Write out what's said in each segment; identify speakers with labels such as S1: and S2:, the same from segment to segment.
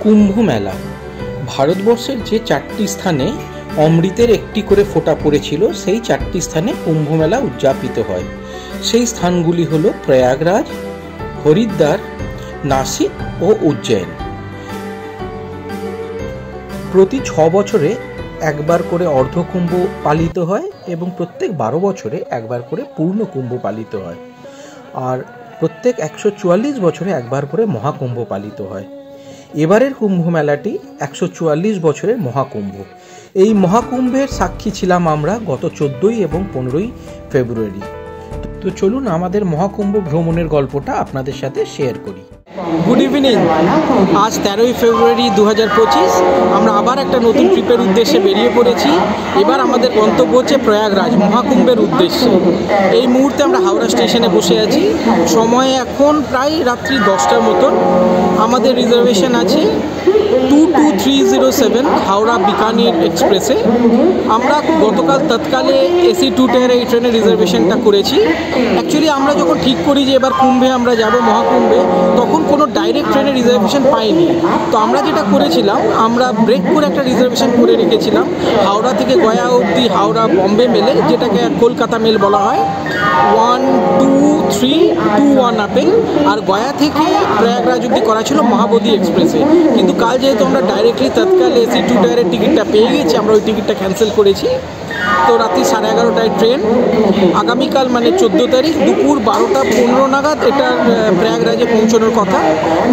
S1: কুম্ভ মেলা ভারতবর্ষের যে 4টি স্থানে অমৃতের একটি করে ফোঁটা পড়েছিল, সেই 4টি স্থানে কুম্ভ মেলা উদযাপিত হয়। সেই স্থানগুলি হল প্রয়াগরাজ, হরিদ্বার, নাসিক ও উজ্জয়ন। প্রতি 6 বছরে একবার করে অর্ধকুম্ভ পালিত হয় এবং প্রত্যেক 12 বছরে একবার করে পূর্ণ কুম্ভ পালিত হয়। আর প্রত্যেক 144 বছরে একবার করে মহাকুম্ভ পালিত হয়। এবারের কুম্ভ মেলাটি 144 বছরের মহাকুম্ভ। এই মহাকুম্ভের সাক্ষী ছিলাম আমরা গত 14 এবং 15 ফেব্রুয়ারি। তো চলুন আমাদের মহাকুম্ভ ভ্রমণের গল্পটা আপনাদের সাথে শেয়ার করি। Good evening. আজ 13 ফেব্রুয়ারি 2025। আমরা আবার একটা নতুন ট্রিপের উদ্দেশ্যে বেরিয়ে পড়েছি। এবার আমাদের গন্তব্য হচ্ছে প্রয়াগরাজ মহাকুম্ভের উদ্দেশ্যে। এই মুহূর্তে আমরা হাওড়া স্টেশনে বসে আছি। সময় এখন প্রায় রাত্রি 10টার মতন। আমাদের রিজার্ভেশন আছে 22307 হাওড়া বিকানির এক্সপ্রেসে। আমরা গতকাল তৎকালে এসি 2 টায়ার এই ট্রেনের রিজার্ভেশনটা করেছি। অ্যাকচুয়ালি আমরা যখন ঠিক করি যে এবার কুম্ভে আমরা যাব মহাকুম্ভে, তখন কোনো ডাইরেক্ট ট্রেনের রিজার্ভেশন পাইনি। তো আমরা যেটা করেছিলাম, আমরা ব্রেক করে একটা রিজার্ভেশন করে রেখেছিলাম হাওড়া থেকে গয়া অবধি, হাওড়া বম্বে মেলে, যেটাকে কলকাতা মেল বলা হয়, 1, 2, 3, 2, 1 আপে। আর গয়া থেকে প্রয়াগরাজ অবধি করা ছিল মহাবোধি এক্সপ্রেসে। কিন্তু কাল যেহেতু আমরা ডাইরেক্টলি তৎকাল এসি 2 টায়ারের টিকিটটা পেয়ে গেছি, আমরা ওই টিকিটটা ক্যান্সেল করেছি। তো রাত্রি 11:30টায় ট্রেন। আগামীকাল মানে 14 তারিখ দুপুর 12:15 নাগাদ এটা প্রয়াগরাজে পৌঁছানোর কথা।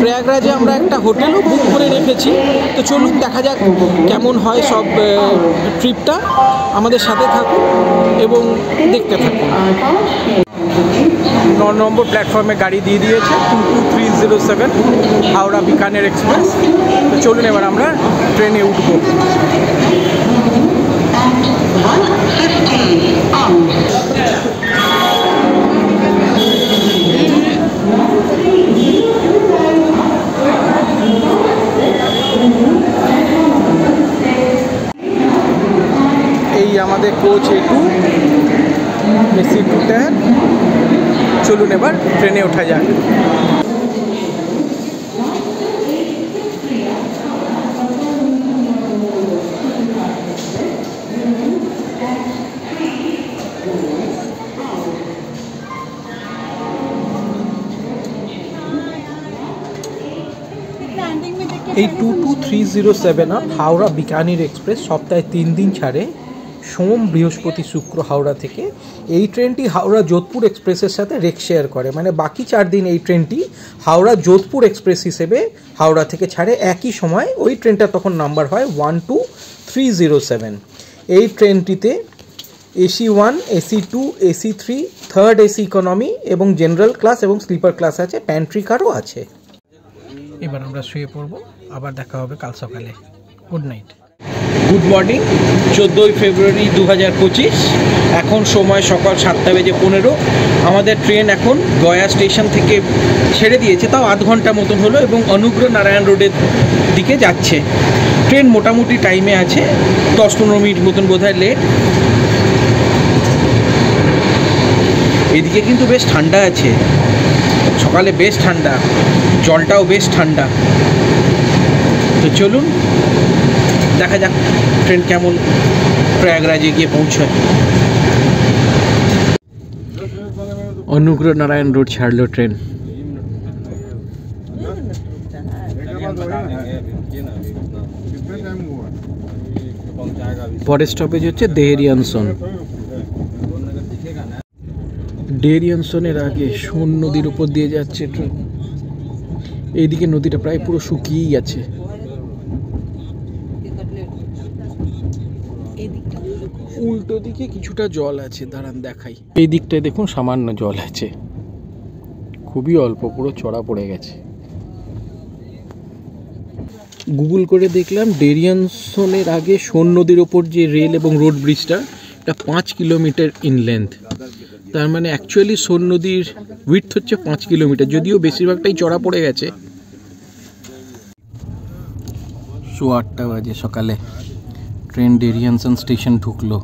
S1: প্রয়াগরাজে আমরা একটা হোটেলও বুক করে রেখেছি। তো চলুন দেখা যাক কেমন হয় সব ট্রিপটা। আমাদের সাথে থাকুন এবং দেখতে থাকুন। 9 নম্বর প্ল্যাটফর্মে গাড়ি দিয়ে দিয়েছে 22307 হাওড়া বিকানের এক্সপ্রেস। তো চলুন এবার আমরা ট্রেনে উঠব। এই আমাদের কোচ A2 এসি 2 টায়ার। চলুন এবার ট্রেনে ওঠা যাক। এই 22307 হাওড়া বিকানির এক্সপ্রেস সপ্তাহে 3 দিন ছাড়ে, সোম, বৃহস্পতি, শুক্র হাওড়া থেকে। এই ট্রেনটি হাওড়া যোধপুর এক্সপ্রেসের সাথে রেক শেয়ার করে, মানে বাকি 4 দিন এই ট্রেনটি হাওড়া যোধপুর এক্সপ্রেস হিসেবে হাওড়া থেকে ছাড়ে। একই সময় ওই ট্রেনটা তখন নাম্বার হয় 12307। এই ট্রেনটিতে AC 1, AC 2, AC 3, third AC economy এবং জেনারেল ক্লাস এবং স্লিপার ক্লাস আছে, প্যান্ট্রি কারও আছে। এবার আমরা শুয়ে পড়বো, আবার দেখা হবে কাল সকালে। Good night. Good morning. 14 ফেব্রুয়ারি 2025। এখন সময় সকাল 7:15। আমাদের ট্রেন এখন গয়া স্টেশন থেকে ছেড়ে দিয়েছে, তাও আধ ঘন্টা মতন হলো, এবং অনুগ্রহ নারায়ণ রোডের দিকে যাচ্ছে। ট্রেন মোটামুটি টাইমে আছে, 10-15 মিনিট মতন বোধহয় লেট। এদিকে কিন্তু বেশ ঠান্ডা আছে, সকালে বেশ ঠান্ডা, জলটাও বেশ ঠান্ডা। তো চলুন দেখা যাক ট্রেন কেমন প্রয়াগরাজে গিয়ে পৌঁছয়। অনুগ্রহ নারায়ণ রোড ছাড়লো ট্রেন। পরের স্টপেজ হচ্ছে দেহরিয়ানসন। ডেরিয়ানসনের আগে সোন নদীর উপর দিয়ে যাচ্ছে ট্রেন। এইদিকে নদীটা প্রায় পুরো শুকিয়েই আছে। উল্টো দিকে কিছুটা জল আছে, দাঁড়ান দেখাই। এই দিকটায় দেখুন সামান্য জল আছে, খুবই অল্প, পুরো চড়া পড়ে গেছে। গুগল করে দেখলাম ডেরিয়ানসনের আগে সোন নদীর ওপর যে রেল এবং রোড ব্রিজটা, এটা 5 কিলোমিটার ইন লেন্থ। তার মানে অ্যাকচুয়ালি সোন নদীর উইডথ হচ্ছে 5 কিলোমিটার, যদিও বেশিরভাগটাই চড়া পড়ে গেছে। 8:15 বাজে সকালে ট্রেন ডেরিয়ানসন স্টেশন ঢুকলো।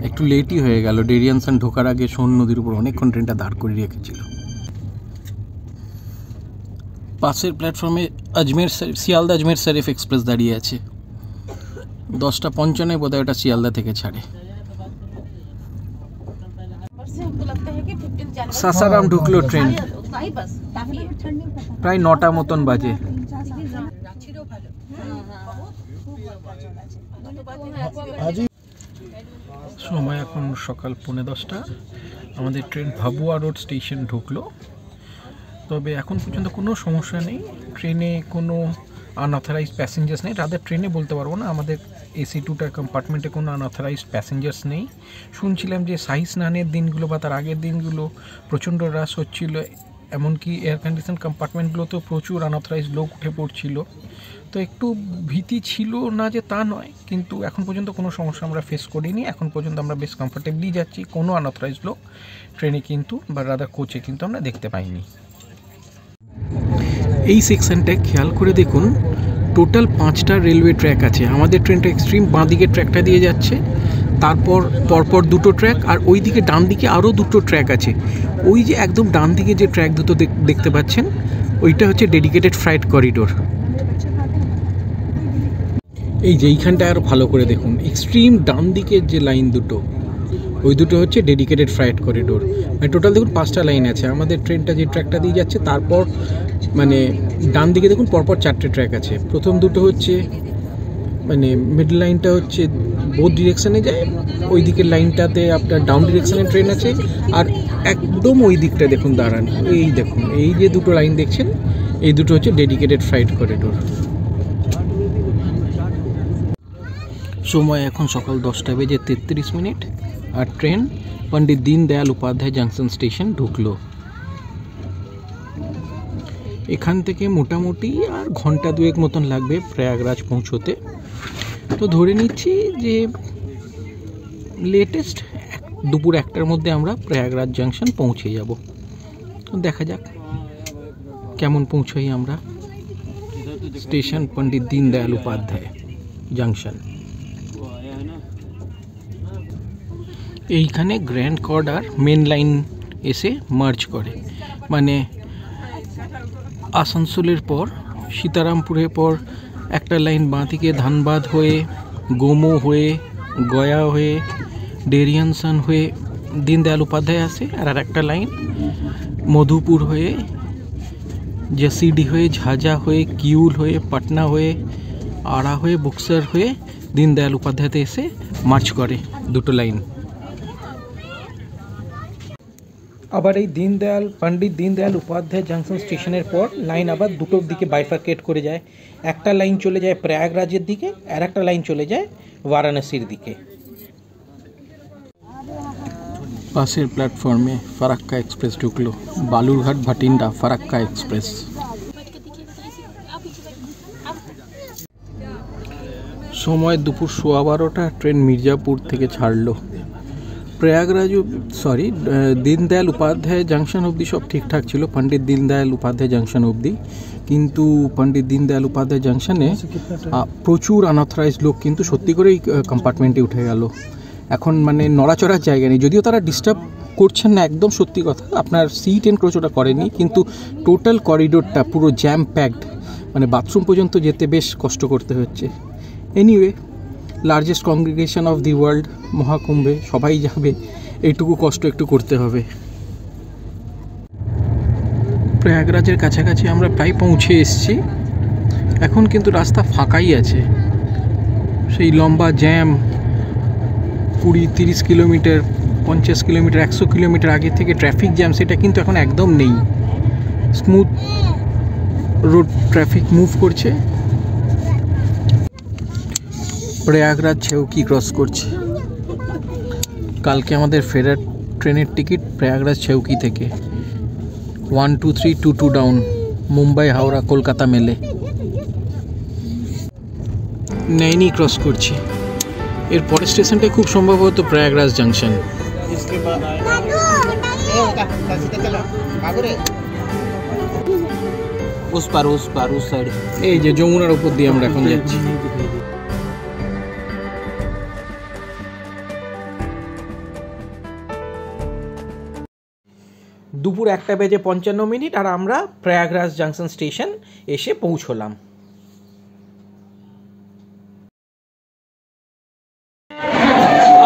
S1: একটু লেটই হয়ে গেল, ডেরিয়ানসন ঢোকার আগে সোন নদীর উপর অনেকক্ষণ ট্রেনটা দাঁড় করিয়ে রেখেছিল। পাশের প্ল্যাটফর্মে আজমের শিয়ালদা আজমের শরীফ এক্সপ্রেস দাঁড়িয়ে আছে। 10:55 বোধহয় ওটা শিয়ালদা থেকে ছাড়ে। সাসারাম ঢুকলো ট্রেন, প্রায় 9টা মতন বাজে। সময় এখন সকাল 10:45। আমাদের ট্রেন ভাবুয়া রোড স্টেশন ঢুকলো। তবে এখন পর্যন্ত কোনো সমস্যা নেই, ট্রেনে কোনো আনঅথরাইজড প্যাসেঞ্জার্স নেই। রাদার ট্রেনে বলতে পারবো না, আমাদের AC 2টার কম্পার্টমেন্টে কোনো আনঅথরাইজড প্যাসেঞ্জার্স নেই। শুনছিলাম যে শাহী স্নানের দিনগুলো বা তার আগের দিনগুলো প্রচণ্ড রাশ হচ্ছিল, এমনকি এয়ার কন্ডিশন কম্পার্টমেন্টগুলোতেও প্রচুর আনঅথরাইজড লোক উঠে পড়ছিল। তো একটু ভীতি ছিল না যে তা নয়, কিন্তু এখন পর্যন্ত কোনো সমস্যা আমরা ফেস করিনি। এখন পর্যন্ত আমরা বেশ কমফোর্টেবলি যাচ্ছি, কোনো আনঅথরাইজড লোক ট্রেনে কিন্তু বা রাদার কোচে কিন্তু আমরা দেখতে পাইনি। এই সেকশনটায় খেয়াল করে দেখুন, টোটাল 5টা রেলওয়ে ট্র্যাক আছে। আমাদের ট্রেনটা এক্সট্রিম বাঁ দিকের ট্র্যাকটা দিয়ে যাচ্ছে, তারপর পরপর 2টো ট্র্যাক, আর ওই দিকে ডান দিকে আরও 2টো ট্র্যাক আছে। ওই যে একদম ডান দিকে যে ট্র্যাক দুটো দেখতে পাচ্ছেন, ওইটা হচ্ছে ডেডিকেটেড ফ্রাইট করিডোর। এই যে এইখানটা আরও ভালো করে দেখুন, এক্সট্রিম ডান দিকের যে লাইন দুটো, ওই দুটো হচ্ছে ডেডিকেটেড ফ্রাইট করিডোর। মানে টোটাল দেখুন 5টা লাইন আছে। আমাদের ট্রেনটা যে ট্র্যাকটা দিয়ে যাচ্ছে, তারপর মানে ডান দিকে দেখুন পরপর 4টে ট্র্যাক আছে। প্রথম দুটো হচ্ছে মানে মিডল লাইনটা হচ্ছে বোথ ডিরেকশানে যায়, ওই দিকের লাইনটাতে আপনার ডাউন ডিরেকশানে ট্রেন আছে, আর একদম ওই দিকটা দেখুন দাঁড়ান, এই দেখুন এই যে দুটো লাইন দেখছেন, এই দুটো হচ্ছে ডেডিকেটেড ফ্রাইট করিডোর। সময় এখন সকাল 10:33, আর train Pandit Deendayal Upadhyay junction station ঢুকলো। এখান থেকে মোটামুটি আর ঘন্টা 2 মতন লাগবে প্রয়াগরাজ পৌঁছোতে। তো ধরে নিচ্ছি যে লেটেস্ট দুপুর 1টার মধ্যে আমরা প্রয়াগরাজ জংশন পৌঁছে যাব। তো দেখা যাক কেমন পৌঁছাই আমরা। Station Pandit Deendayal Upadhyay junction. এইখানে গ্র্যান্ড কর্ড আর মেন লাইন এসে মার্জ করে, মানে আসানসোলের পর সীতারামপুরের পর একটা লাইন বাঁ দিকে ধানবাদ হয়ে, গোমো হয়ে, গয়া হয়ে, ডেরিয়ানসন হয়ে দীনদয়াল উপাধ্যায় আসে, আর একটা লাইন মধুপুর হয়ে, জেসিডি হয়ে, ঝাঝা হয়ে, কিউল হয়ে, পাটনা হয়ে, আড়া হয়ে, বুকসার হয়ে দীনদয়াল উপাধ্যায়তে এসে মার্চ করে দুটো লাইন। আবার এই পণ্ডিত দীনদয়াল উপাধ্যায় জংশন স্টেশনের পর লাইন আবার দুটোর দিকে বাইফার্কেট করে যায়। একটা লাইন চলে যায় প্রয়াগরাজের দিকে, আর একটা লাইন চলে যায় বারাণসীর দিকে। পাশের প্ল্যাটফর্মে ফারাক্কা এক্সপ্রেস ঢুকলো, বালুরঘাট ভাটিন্ডা ফারাক্কা এক্সপ্রেস। সময় দুপুর 12:15, ট্রেন মির্জাপুর থেকে ছাড়লো। প্রয়াগরাজ দীনদয়াল উপাধ্যায় জংশন অবধি সব ঠিকঠাক ছিল, পণ্ডিত দীনদয়াল উপাধ্যায় জংশন অবধি। কিন্তু পণ্ডিত দীনদয়াল উপাধ্যায় জংশনে প্রচুর আনঅথরাইজড লোক কিন্তু সত্যি করেই কম্পার্টমেন্টে উঠে গেল। এখন মানে নড়াচড়ার জায়গা নেই, যদিও তারা ডিস্টার্ব করছেন না, একদম সত্যি কথা, আপনার সিট এনক্রোচ ওটা করেনি, কিন্তু টোটাল করিডোরটা পুরো জ্যাম প্যাকড, মানে বাথরুম পর্যন্ত যেতে বেশ কষ্ট করতে হচ্ছে। Anyway, largest congregation of the world, মহাকুম্ভে সবাই যাবে, এইটুকু কষ্ট একটু করতে হবে। প্রয়াগরাজের কাছাকাছি আমরা প্রায় পৌঁছে এসেছি। এখন কিন্তু রাস্তা ফাঁকাই আছে। সেই লম্বা জ্যাম 20-30 কিলোমিটার, 50 কিলোমিটার, 100 কিলোমিটার আগে থেকে ট্রাফিক জ্যাম, সেটা কিন্তু এখন একদম নেই। স্মুথ রোড ট্রাফিক মুভ করছে। প্রয়াগরাজ ছেউকি ক্রস করছে। কালকে আমাদের ফেরার ট্রেনের টিকিট প্রয়াগরাজ ছেউকি থেকে 12322 ডাউন, মুম্বাই, হাওড়া, কলকাতা মেলে। নৈনি ক্রস করছি। এর পরের স্টেশনটা খুব সম্ভবত প্রয়াগরাজ জংশন। এই যে যমুনার উপর দিয়ে আমরা এখন যাচ্ছি। দুপুর 1:55 আর আমরা প্রয়াগরাজ জাংশন স্টেশন এসে পৌঁছলাম।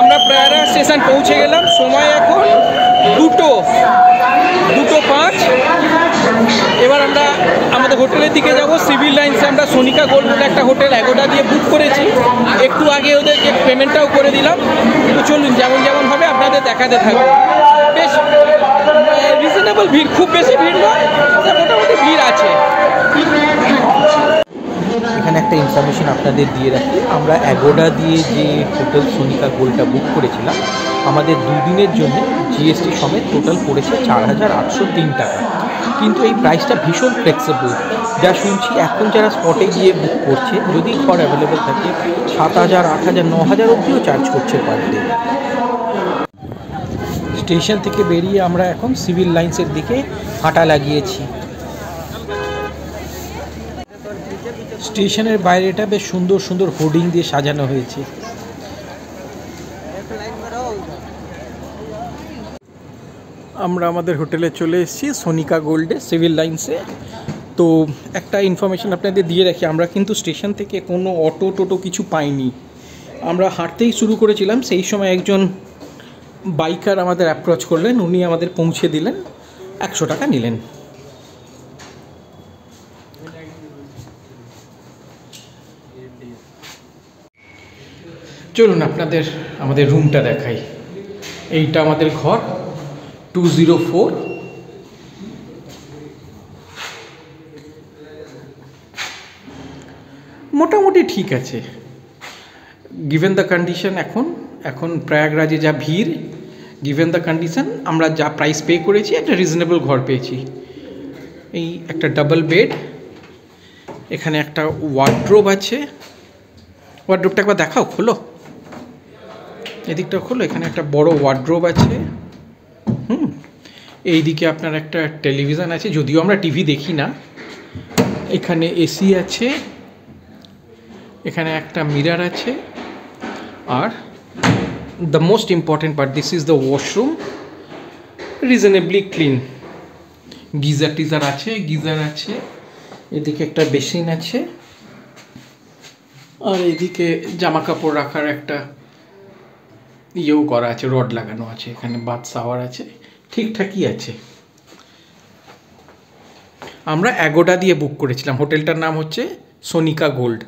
S1: আমরা প্রয়াগরাজ স্টেশন পৌঁছে গেলাম। সময় এখন 2:05। এবার আমরা আমাদের হোটেলের দিকে যাব। সিভিল লাইন্সে আমরা সোনিকা গোল্ড বলে একটা হোটেল অ্যাগোডা দিয়ে বুক করেছি। একটু আগে ওদেরকে পেমেন্টটাও করে দিলাম। তো চলুন, যেমন যেমন হবে আপনাদের দেখাতে থাকবে। বেশ রিজনেবল ভিড়, খুব বেশি ভিড় নয়, মোটামুটি ভিড় আছে। এখানে একটা ইনফরমেশন আপনাদের দিয়ে রাখি, আমরা অ্যাগোডা দিয়ে যে হোটেল সোনিকা গোল্ডটা বুক করেছিলাম, আমাদের 2 দিনের জন্য জিএসটি সমেত টোটাল পড়েছে 4,803 টাকা। কিন্তু এই প্রাইসটা ভীষণ ফ্লেক্সিবল। যা শুনছি এখন যারা স্পটে গিয়ে বুক করছে, যদি ঘর অ্যাভেলেবেল থাকে 7,000, 8,000, 9,000 অবধিও চার্জ করছে পার ডে। স্টেশন থেকে বেরিয়ে আমরা এখন সিভিল লাইন্সের দিকে হাঁটা লাগিয়েছি। স্টেশনের বাইরেটা বেশ সুন্দর সুন্দর হোর্ডিং দিয়ে সাজানো হয়েছে। আমরা আমাদের হোটেলে চলে এসেছি সোনিকা গোল্ডে, সিভিল লাইন্সে। তো একটা ইনফরমেশন আপনাদের দিয়ে রাখি, আমরা কিন্তু স্টেশন থেকে কোনো অটো টোটো কিছু পাইনি। আমরা হাঁটতেই শুরু করেছিলাম, সেই সময় একজন বাইকার আমাদের অ্যাপ্রোচ করলেন, উনি আমাদের পৌঁছে দিলেন, 100 টাকা নিলেন। চলুন আপনাদের আমাদের রুমটা দেখাই। এইটা আমাদের ঘর 204। মোটামুটি ঠিক আছে গিভেন দ্য কন্ডিশন। এখন প্রয়াগরাজে যা ভিড়, গিভেন দ্য কন্ডিশন আমরা যা প্রাইস পে করেছি, একটা রিজনেবল ঘর পেয়েছি। এই একটা ডাবল বেড, এখানে একটা ওয়ার্ড্রোব আছে। ওয়ার্ড্রোবটা একবার দেখাও, খোলো, এদিকটা খোলো। এখানে একটা বড় ওয়ার্ড্রোব আছে। এইদিকে আপনার একটা টেলিভিশন আছে, যদিও আমরা টিভি দেখি না। এখানে এসি আছে, এখানে একটা মিরর আছে। Are the most important part, this is the washroom, reasonably clean. Geyser আছে। এদিকে একটা বেসিন আছে, আর এদিকে জামা কাপড় রাখার একটা ইয়েও করা আছে, রড লাগানো আছে। এখানে বাথ শাওয়ার আছে, ঠিকঠাকই আছে। আমরা অ্যাগোডা দিয়ে বুক করেছিলাম। হোটেলটার নাম হচ্ছে সোনিকা গোল্ড।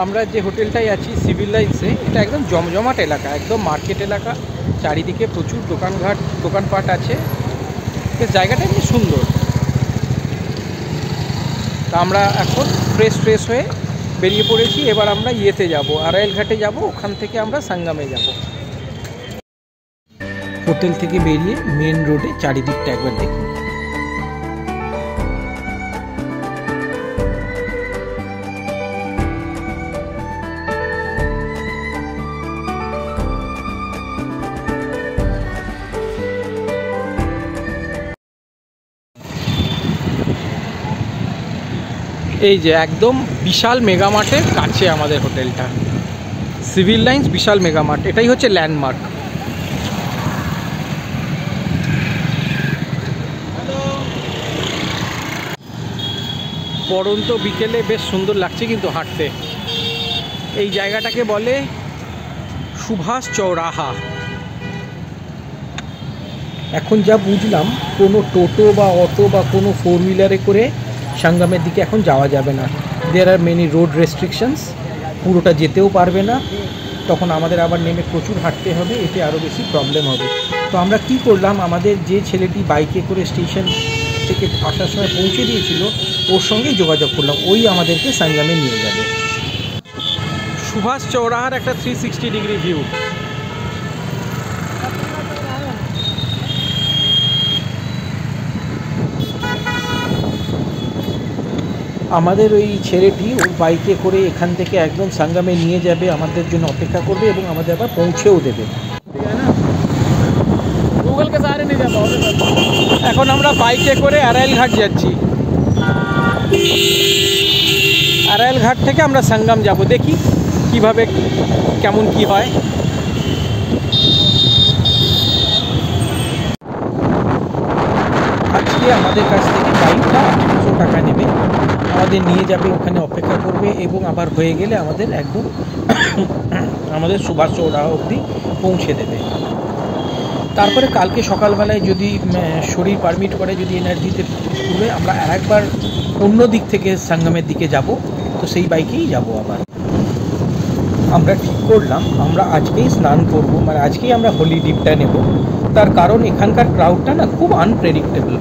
S1: আমরা যে হোটেলটায় আছি সিভিল লাইন্সে, এটা একদম জমজমাট এলাকা, একদম মার্কেট এলাকা। চারিদিকে প্রচুর দোকানপাট আছে। বেশ জায়গাটা এমনি সুন্দর। তা আমরা এখন ফ্রেশ হয়ে বেরিয়ে পড়েছি। এবার আমরা ইয়েতে যাব, আরাইল ঘাটে যাব, ওখান থেকে আমরা সাঙ্গামে যাব। হোটেল থেকে বেরিয়ে মেন রোডে চারিদিকটা একবার দেখুন। এই যে একদম বিশাল মেগামার্টের কাছে আমাদের হোটেলটা, সিভিল লাইন্স বিশাল মেগামার্ট, এটাই হচ্ছে ল্যান্ডমার্ক। পরন্ত বিকেলে বেশ সুন্দর লাগছে কিন্তু হাঁটতে। এই জায়গাটাকে বলে সুভাষ চৌরাহা। এখন যা বুঝলাম, কোনো টোটো বা অটো বা কোনো 4 হুইলারে করে সঙ্গমের দিকে এখন যাওয়া যাবে না। দেয়ার আর মেনি রোড রেস্ট্রিকশনস, পুরোটা যেতেও পারবে না। তখন আমাদের আবার নেমে প্রচুর হাঁটতে হবে, এতে আরও বেশি প্রবলেম হবে। তো আমরা কি করলাম, আমাদের যে ছেলেটি বাইকে করে স্টেশন থেকে আসার সময় পৌঁছে দিয়েছিল, ওর সঙ্গে যোগাযোগ করলাম, ওই আমাদেরকে সঙ্গমে নিয়ে যাবে। সুভাষ চৌরাহার একটা 360 ডিগ্রি ভিউ। আমাদের ওই ছেলেটি ওর বাইকে করে এখান থেকে একদম সঙ্গমে নিয়ে যাবে, আমাদের জন্য অপেক্ষা করবে এবং আমাদের আবার পৌঁছেও দেবে। গুগলকে সাহায্য নিয়ে যাবো। এখন আমরা বাইকে করে আরাইল ঘাট যাচ্ছি। আরাইল ঘাট থেকে আমরা সঙ্গম যাব, দেখি কিভাবে কেমন কি হয়। এসে আমাদের কাছ থেকে বাইকটা 800 টাকা নেবে, আমাদের নিয়ে যাবে, ওখানে অপেক্ষা করবে এবং আবার হয়ে গেলে আমাদের একদম আমাদের সুভাষ চৌরাহা অবধি পৌঁছে দেবে। তারপরে কালকে সকালবেলায় যদি শরীর পারমিট করে, যদি এনার্জিতে পুরো, আমরা আরেকবার অন্য দিক থেকে সঙ্গমের দিকে যাব, তো সেই বাইকেই যাব আবার। আমরা ঠিক করলাম আমরা আজকেই স্নান করব, মানে আজকেই আমরা হোলি ডিপটা নেব। তার কারণ এখানকার ক্রাউডটা না খুব আনপ্রেডিক্টেবল।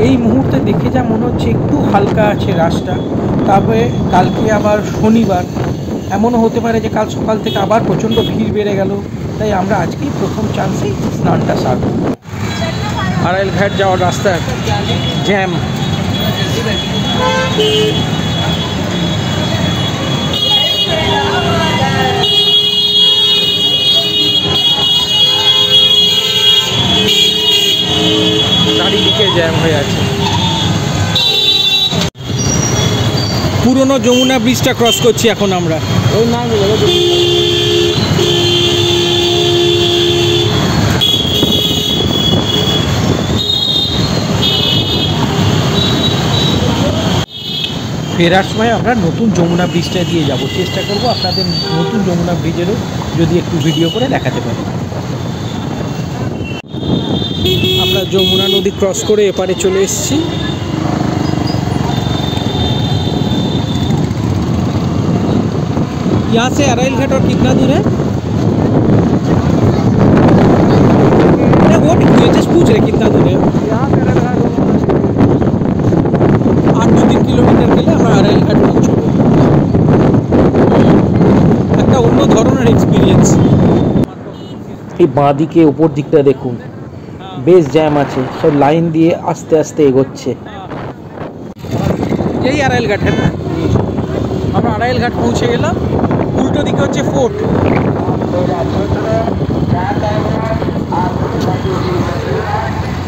S1: এই মুহূর্তে দেখে যা মনে হচ্ছে একটু হালকা আছে রাস্তা, তারপরে কালকে আবার শনিবার, এমনও হতে পারে যে কাল সকাল থেকে আবার প্রচণ্ড ভিড় বেড়ে গেল। তাই আমরা আজকেই প্রথম চান্সেই স্নানটা সারব। আড়াইল ঘাট যাওয়ার রাস্তার জ্যাম। চারিদিকে জ্যাম হয়ে আছে। পুরনো যমুনা ব্রিজটা ক্রস করছি এখন আমরা। ওই না ফেরার সময় আমরা নতুন যমুনা ব্রিজটা দিয়ে যাব, চেষ্টা করব আপনাদের নতুন যমুনা ব্রিজেরও যদি একটু ভিডিও করে দেখাতে পারি। আমরা যমুনা নদী ক্রস করে এপারে চলে এসেছি। यहाँ से अराइल घाट और कितना दूर है? वो नहीं, जस्ट पूछ रहे कितना दूर है। यहाँ से अराइल घाट 8-3 কিলোমিটার গেলে আমরা আরাইল ঘাট পৌঁছবো। একটা অন্য ধরনের এক্সপিরিয়েন্স। এই বাঁ দিকে উপর দিকটা দেখুন, বেশ জ্যাম আছে, সব লাইন দিয়ে আস্তে আস্তে এগোচ্ছে। এই আরাইল ঘাট, হ্যাঁ আমরা আরাইল ঘাট পৌঁছে গেলাম। উল্টো দিকে হচ্ছে ফোর্ট।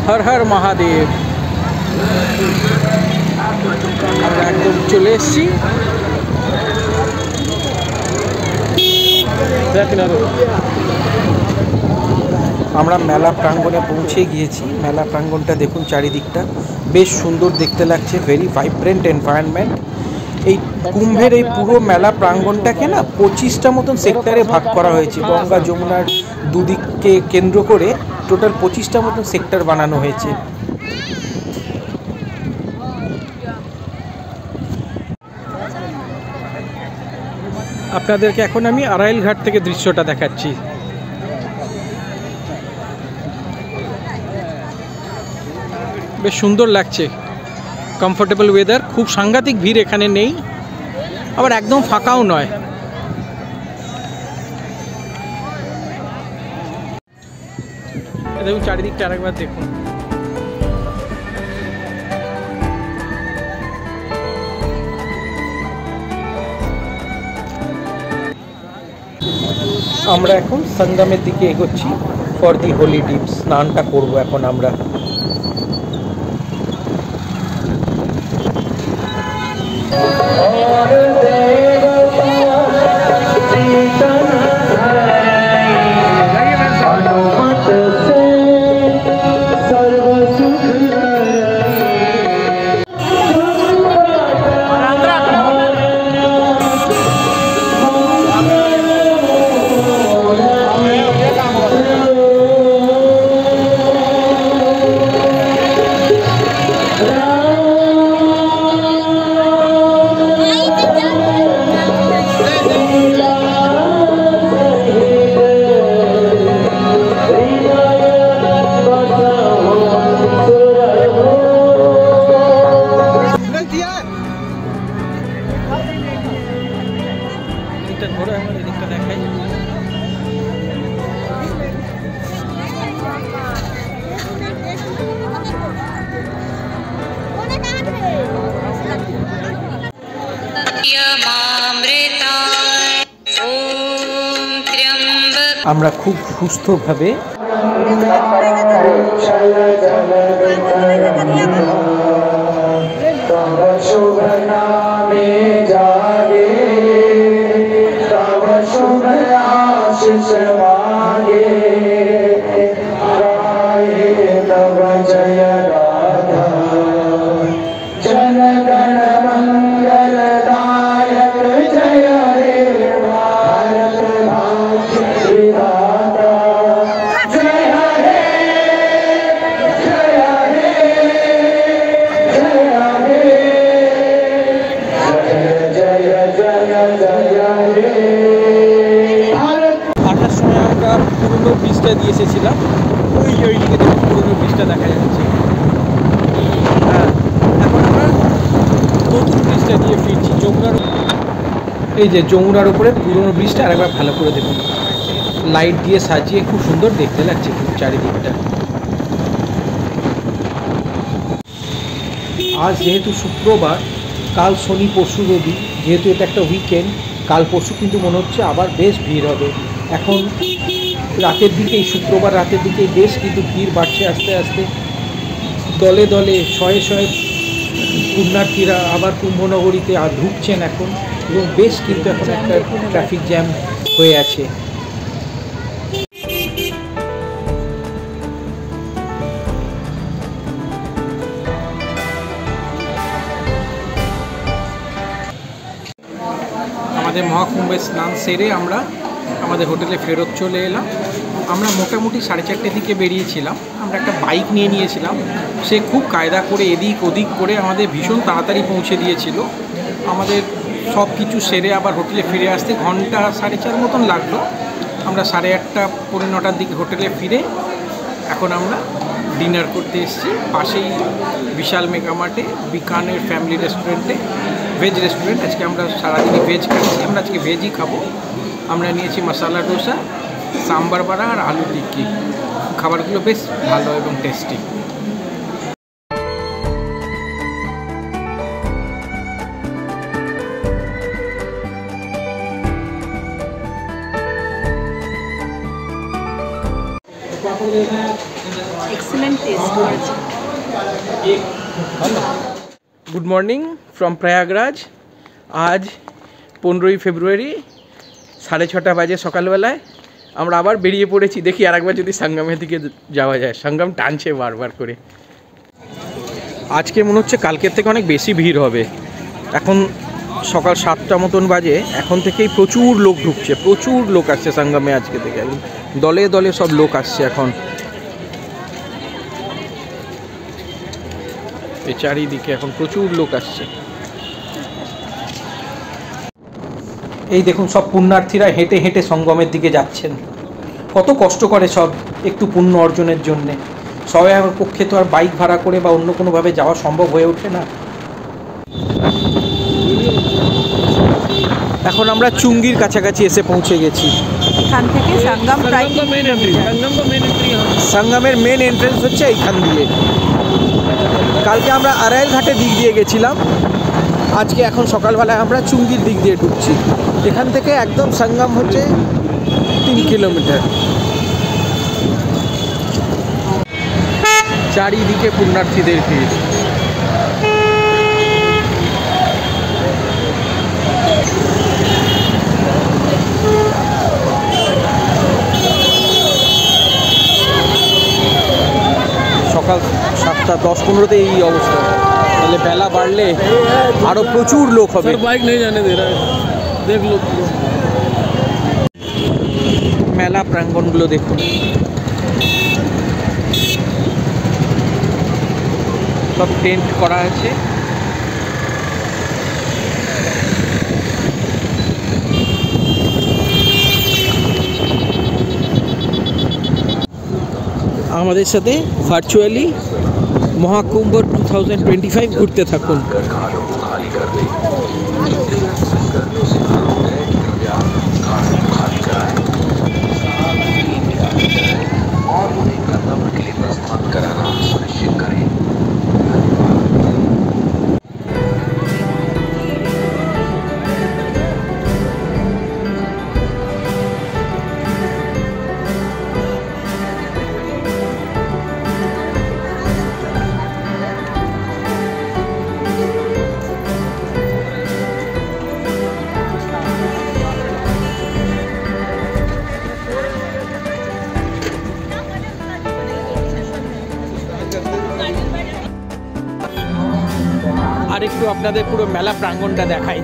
S1: হর হর মহাদেব। আমরা একদম চলে এসেছি। আমরা মেলা প্রাঙ্গণে পৌঁছে গিয়েছি। মেলা প্রাঙ্গণটা দেখুন, চারিদিকটা বেশ সুন্দর দেখতে লাগছে, ভেরি ভাইব্রেন্ট এনভায়রনমেন্ট। এই কুম্ভের এই পুরো মেলা প্রাঙ্গণটাকে না 25টা মতন সেক্টরে ভাগ করা হয়েছে। গঙ্গা যমুনার দুদিককে কেন্দ্র করে টোটাল 25টা মতন সেক্টর বানানো হয়েছে। আপনাদেরকে এখন আমি আরাইল ঘাট থেকে দৃশ্যটা দেখাচ্ছি। বেশ সুন্দর লাগছে, কমফোর্টেবল ওয়েদার, খুব সাংঘাতিক ভিড় এখানে নেই, আবার একদম ফাঁকাও নয়। দেখুন চারিদিকটা আরেকবার দেখুন। আমরা এখন সঙ্গমের দিকে এগোচ্ছি ফর দি হোলি ডিপ। স্নানটা করবো এখন আমরা। আমরা খুব সুস্থভাবে
S2: जय राधा
S1: দিয়ে এসেছিলাম। ওইদিকে পুরোনো ব্রিজটা দেখা যাচ্ছে। হ্যাঁ, এখন আমরা নতুন ব্রিজটা দিয়ে ফিরছি যমুনার। এই যে যমুনার উপরে পুরোনো ব্রিজটা আরেকবার ভালো করে দেখুন, লাইট দিয়ে সাজিয়ে খুব সুন্দর দেখতে লাগছে খুব চারিদিকটা। আজ যেহেতু শুক্রবার, কাল শনি পরশু রবি, যেহেতু এটা একটা উইকেন্ড, কাল পরশু কিন্তু মনে হচ্ছে আবার বেশ ভিড় হবে। এখন রাতের দিকেই, শুক্রবার রাতের দিকেই বেশ কিন্তু ভিড় বাড়ছে আস্তে আস্তে। দলে দলে শয়ে শয়ে পুণ্যার্থীরা আবার কুম্ভনগরীতে ঢুকছেন এখন, এবং বেশ কিন্তু এখন একটা ট্রাফিক জ্যাম হয়ে আছে। আমাদের মহাকুম্ভে স্নান সেরে আমরা আমাদের হোটেলে ফেরত চলে এলাম। আমরা মোটামুটি 4:30 দিকে বেরিয়েছিলাম। আমরা একটা বাইক নিয়েছিলাম, সে খুব কায়দা করে এদিক ওদিক করে আমাদের ভীষণ তাড়াতাড়ি পৌঁছে দিয়েছিল। আমাদের সব কিছু সেরে আবার হোটেলে ফিরে আসতে ঘন্টা 4.5 মতন লাগলো। আমরা 8:30 পৌনে 9টার দিকে হোটেলে ফিরে এখন আমরা ডিনার করতে এসেছি পাশেই বিশাল মেগামার্টে, বিকানের ফ্যামিলি রেস্টুরেন্টে, ভেজ রেস্টুরেন্ট। আজকে আমরা সারাদিনই ভেজ খাচ্ছি, আমরা আজকে ভেজই খাবো। আমরা নিয়েছি মশালা ডোসা, সাম্বার বড়া আর আলু টিক্কি। খাবারগুলো বেশ ভালো এবং tasty. Good morning from Prayagraj. আজ 15ই ফেব্রুয়ারি, 6:30 বাজে সকালবেলায়। আমরা আবার বেরিয়ে পড়েছি, দেখি আরেকবার যদি সঙ্গমের দিকে যাওয়া যায়। সঙ্গম টানছে বারবার করে। আজকে মনে হচ্ছে কালকের থেকে অনেক বেশি ভিড় হবে। এখন সকাল 7টা মতন বাজে, এখন থেকেই প্রচুর লোক ঢুকছে, প্রচুর লোক আসছে সঙ্গমে আজকে থেকে। দলে দলে সব লোক আসছে এখন চারিদিকে, এখন প্রচুর লোক আসছে। এই দেখুন সব পুণ্যার্থীরা হেঁটে হেঁটে সঙ্গমের দিকে যাচ্ছেন। কত কষ্ট করে সব একটু পুণ্য অর্জনের জন্যে। সবার পক্ষে তো আর বাইক ভাড়া করে বা অন্য কোনোভাবে যাওয়া সম্ভব হয়ে ওঠে না। এখন আমরা চুঙ্গির কাছাকাছি এসে পৌঁছে গেছি।
S2: এখান থেকে
S1: সঙ্গমের মেন এন্ট্রেন্স হচ্ছে এইখান দিয়ে। কালকে আমরা আড়াইল ঘাটের দিক দিয়ে গেছিলাম, আজকে এখন সকালবেলায় আমরা চুঙ্গির দিক দিয়ে ঢুকছি। এখান থেকে একদম সঙ্গম হচ্ছে 3 কিলোমিটার। চারিদিকে পুণ্যার্থীদের ভিড়। সকাল 7:10-15 এই অবস্থা, তাহলে বেলা বাড়লে আরো প্রচুর লোক হবে। বাইক নেই জানে দে রা দেখ লো। মেলা প্রাঙ্গণগুলো দেখুন, সব টেন্ট করা আছে। আমাদের সাথে ভার্চুয়ালি মহাকুম্ভ 2025 ঘুরতে থাকুন। আর একটু আপনাদের পুরো মেলা প্রাঙ্গণটা দেখাই।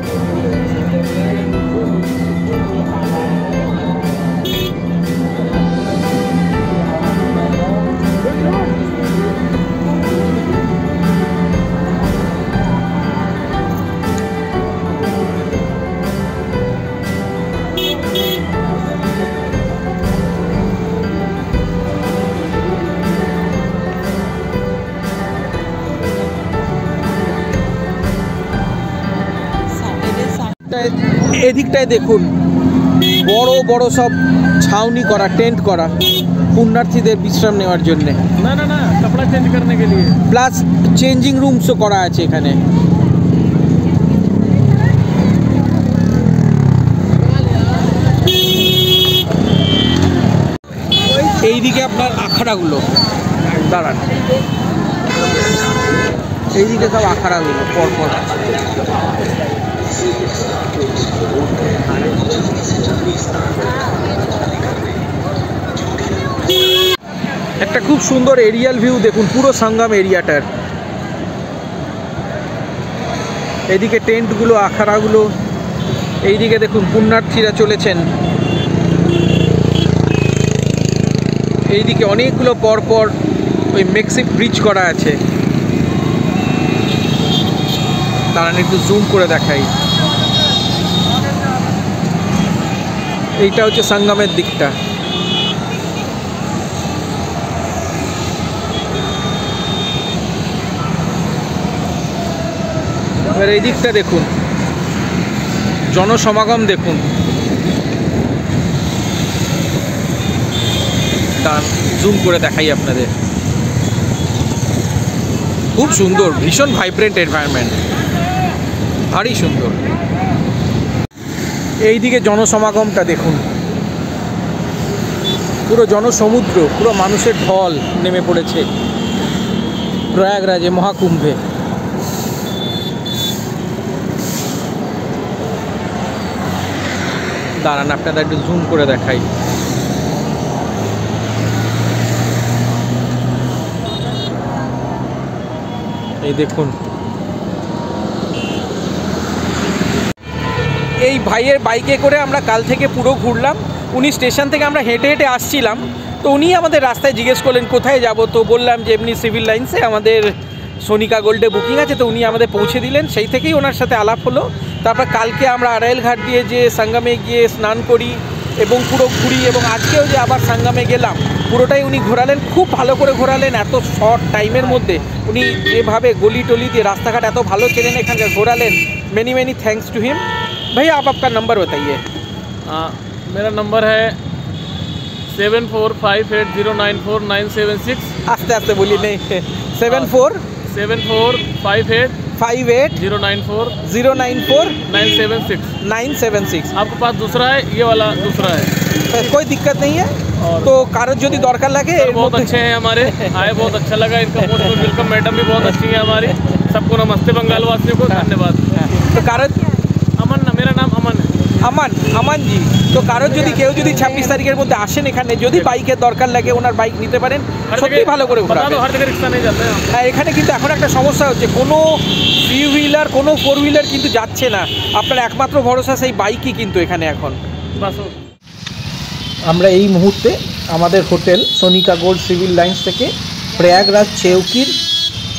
S1: এদিকটায় দেখুন বড় বড় সব ছাউনি করা, টেন্ট করা পুণ্যার্থীদের বিশ্রাম নেওয়ার জন্য।
S2: না না না, কাপড়া চেঞ্জ করনে কে লিয়ে,
S1: প্লাস চেঞ্জিং রুমসও করা আছে এখানে। এইদিকে আপনার আখড়াগুলো, দাঁড়ান, এইদিকে সব আখড়াগুলো পরপর একটা খুব সুন্দর এরিয়াল ভিউ দেখুন পুরো সঙ্গম এরিয়াটার। এইদিকে টেন্টগুলো, আখড়াগুলো, এইদিকে দেখুন পুণ্যার্থীরা চলেছেন। এইদিকে অনেকগুলো পরপর ওই মেক্সিক ব্রিজ করা আছে। দাঁড়ান একটু জুম করে দেখাই। এইটা হচ্ছে সঙ্গমের দিকটা। এবার এই দিকটা দেখুন, জনসমাগম দেখুন। জুম করে দেখাই আপনাদের। খুব সুন্দর, ভীষণ ভাইব্রেন্ট এনভায়রনমেন্ট, ভারী সুন্দর। এইদিকে জনসমাগমটা দেখুন, পুরো জনসমুদ্র, পুরো মানুষের ঢল নেমে পড়েছে প্রয়াগরাজে মহাকুম্ভে। দাঁড়ান আপনাদের একটু জুম করে দেখাই। এই দেখুন, এই ভাইয়ের বাইকে করে আমরা কাল থেকে পুরো ঘুরলাম। উনি স্টেশন থেকে আমরা হেঁটে হেঁটে আসছিলাম, তো উনি আমাদের রাস্তায় জিজ্ঞেস করলেন কোথায় যাব। তো বললাম যে এমনি সিভিল লাইন্সে আমাদের সোনিকা গোল্ডে বুকিং আছে। তো উনি আমাদের পৌঁছে দিলেন, সেই থেকেই ওনার সাথে আলাপ হলো। তারপর কালকে আমরা আড়াইল ঘাট দিয়ে যে সঙ্গমে গিয়ে স্নান করি এবং পুরো ঘুরি, এবং আজকেও যে আবার সঙ্গমে গেলাম, পুরোটাই উনি ঘোরালেন, খুব ভালো করে ঘোরালেন। এত শর্ট টাইমের মধ্যে উনি যেভাবে গলি টলি দিয়ে রাস্তাঘাট এত ভালো চেনেন এখানকার, ঘোরালেন। Many many thanks to him. भैया आप आपका नंबर बताइए।
S2: मेरा नंबर है 7458094976।
S1: आस्ते आस्ते बोलिए, नहीं
S2: 7458
S1: 094
S2: 976।
S1: 976।
S2: आपके पास दूसरा है, ये वाला दूसरा है,
S1: कोई दिक्कत नहीं है। तो कागज जो दरकार लगे,
S2: बहुत अच्छे हैं हमारे, आए बहुत अच्छा लगा इनका। मोस्ट वेलकम, मैडम भी बहुत अच्छी है हमारी। सबको नमस्ते बंगाल वासियों को धन्यवाद।
S1: तो कागज
S2: अमन ना, मेरा नाम अमन है।
S1: আমান জি। তো কারোর যদি কেউ যদি 26 তারিখের মধ্যে আসেন এখানে, যদি বাইকের দরকার লাগে ওনার বাইক নিতে পারেন, সত্যি ভালো করে ঘোরাবে।
S2: हर जगह रिक्शा नहीं जाता है।
S1: হ্যাঁ, এখানে কিন্তু এখন একটা সমস্যা হচ্ছে, কোনো 3 হুইলার কোনো 4 হুইলার কিন্তু যাচ্ছে না। আপনার একমাত্র ভরসা সেই বাইকই কিন্তু এখানে এখন। আমরা এই মুহূর্তে আমাদের hotel Sonika Gold Civil Lines থেকে প্রয়াগরাজ চেউকির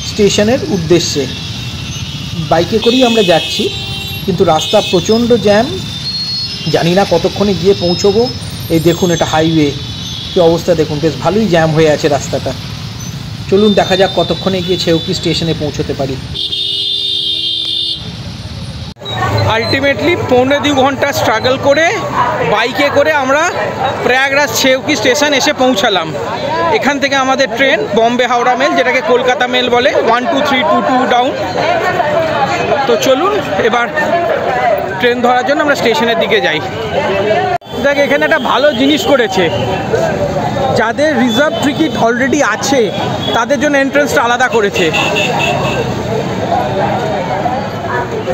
S1: স্টেশনের উদ্দেশ্যে বাইকে করেই আমরা যাচ্ছি, কিন্তু রাস্তা প্রচণ্ড জ্যাম, জানি না কতক্ষণে গিয়ে পৌঁছবো। এই দেখুন, এটা হাইওয়ে, কী অবস্থা দেখুন, বেশ ভালোই জ্যাম হয়ে আছে রাস্তাটা। চলুন দেখা যাক কতক্ষণে গিয়ে চেউকি স্টেশনে পৌঁছতে পারি। আলটিমেটলি 1.5-2 ঘন্টা স্ট্রাগল করে বাইকে করে আমরা প্রয়াগরাজ চেউকি স্টেশন এসে পৌঁছালাম। এখান থেকে আমাদের ট্রেন বম্বে হাওড়া মেল, যেটাকে কলকাতা মেল বলে, 12322 ডাউন। তো চলুন এবার ট্রেন ধরার জন্য আমরা স্টেশনের দিকে যাই। দেখ, এখানে একটা ভালো জিনিস করেছে, যাদের রিজার্ভ টিকিট অলরেডি আছে তাদের জন্য এন্ট্রান্সটা আলাদা করেছে।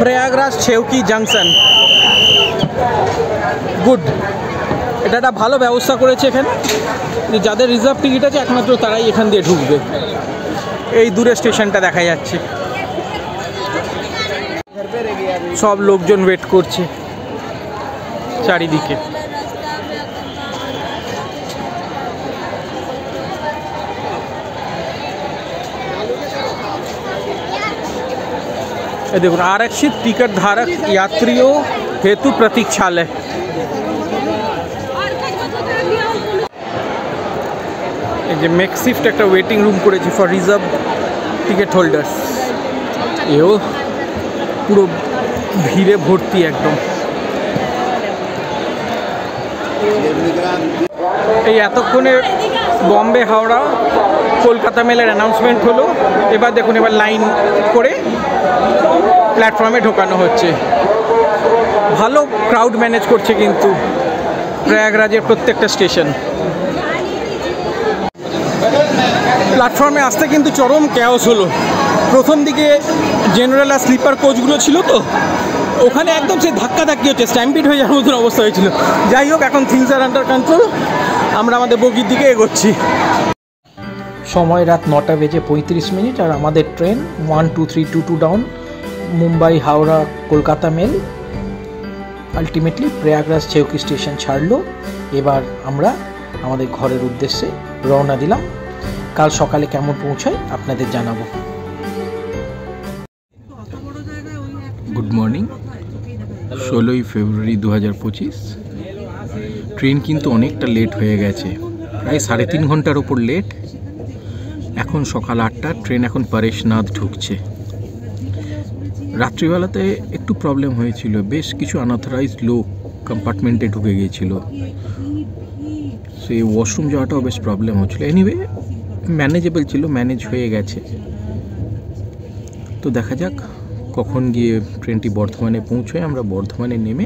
S1: Prayagraj Cheoki junction, good. এটা একটা ভালো ব্যবস্থা করেছে এখানে, যাদের রিজার্ভ টিকিট আছে একমাত্র তারাই এখান দিয়ে ঢুকবে। এই দূরে স্টেশনটা দেখা যাচ্ছে, সব লোকজন ওয়েট করছে চারিদিকে। देखो, आरक्षित टिकट धारक यात्रियों हेतु प्रतीक्षालय। এই যে মেকশিফট একটা ওয়েটিং রুম করেছে ফর রিজার্ভ টিকিট হোল্ডার্স। এও পুরো ভিড়ে ভর্তি একদম। এই এতক্ষণে বম্বে হাওড়া কলকাতা মেলের অ্যানাউন্সমেন্ট হলো। এবার দেখুন, এবার লাইন করে প্ল্যাটফর্মে ঢোকানো হচ্ছে। ভালো ক্রাউড ম্যানেজ করছে কিন্তু প্রয়াগরাজের প্রত্যেকটা স্টেশন। প্ল্যাটফর্মে আসতে কিন্তু চরম ক্যাওস হলো। প্রথম দিকে জেনারেল আর স্লিপার কোচগুলো ছিল, তো ওখানে একদম সে ধাক্কাধাক্কি হচ্ছে, স্ট্যাম্পিড হয়ে যাওয়ার মতন অবস্থা হয়েছিল। যাই হোক, এখন থিংস আর আন্ডার কন্ট্রোল, আমরা আমাদের বগির দিকে এগোচ্ছি। সময় রাত 9:35 আর আমাদের train 12322 down Mumbai Howrah Kolkata mail ultimately Prayagraj Cheoki station ছাড়লো। এবার আমরা আমাদের ঘরের উদ্দেশ্যে রওনা দিলাম। কাল সকালে কেমন পৌঁছায় আপনাদের জানাবো। গুড মর্নিং, 16ই ফেব্রুয়ারি 2025। ট্রেন কিন্তু অনেকটা লেট হয়ে গেছে, প্রায় 3.5 ঘন্টার ওপর লেট। এখন সকাল 8টা, ট্রেন এখন পরেশনাথ ঢুকছে। রাত্রিবেলাতে একটু প্রবলেম হয়েছিল, বেশ কিছু আনঅথরাইজড লোক কম্পার্টমেন্টে ঢুকে গিয়েছিল, সেই ওয়াশরুম যাওয়াটাও বেশ প্রবলেম হচ্ছিল। এনিওয়ে ম্যানেজেবল ছিল, ম্যানেজ হয়ে গেছে। তো দেখা যাক কখন গিয়ে ট্রেনটি বর্ধমানে পৌঁছয়। আমরা বর্ধমানে নেমে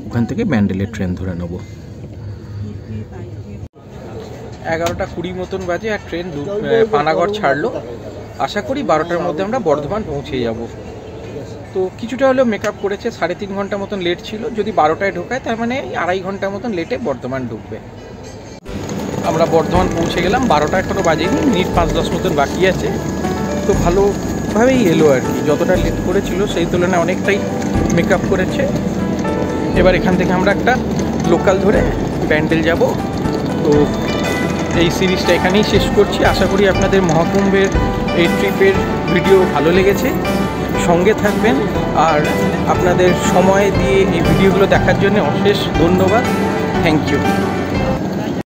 S1: ওখান থেকে ব্যান্ডেলের ট্রেন ধরে নেব। 11:20 মতন বাজে আর ট্রেন পানাগড় ছাড়লো। আশা করি 12টার মধ্যে আমরা বর্ধমান পৌঁছে যাব। তো কিছুটা হলেও মেকআপ করেছে, 3.5 ঘন্টা মতন লেট ছিল। যদি 12টায় ঢোকায় তার মানে 2.5 ঘন্টা মতন লেটে বর্ধমান ঢুকবে। আমরা বর্ধমান পৌঁছে গেলাম, 12টা এখনও বাজেনি, মিনিট 5-10 মতন বাকি আছে। তো ভালোভাবেই এলো আর কি, যতটা লেট করেছিল সেই তুলনায় অনেকটাই মেকআপ করেছে। এবার এখান থেকে আমরা একটা লোকাল ধরে ব্যান্ডেল যাব। তো এই সিরিজটা এখানেই শেষ করছি। আশা করি আপনাদের মহাকুম্ভের এই ট্রিপের ভিডিও ভালো লেগেছে। সঙ্গে থাকবেন, আর আপনাদের সময় দিয়ে এই ভিডিওগুলো দেখার জন্য অশেষ ধন্যবাদ। Thank you.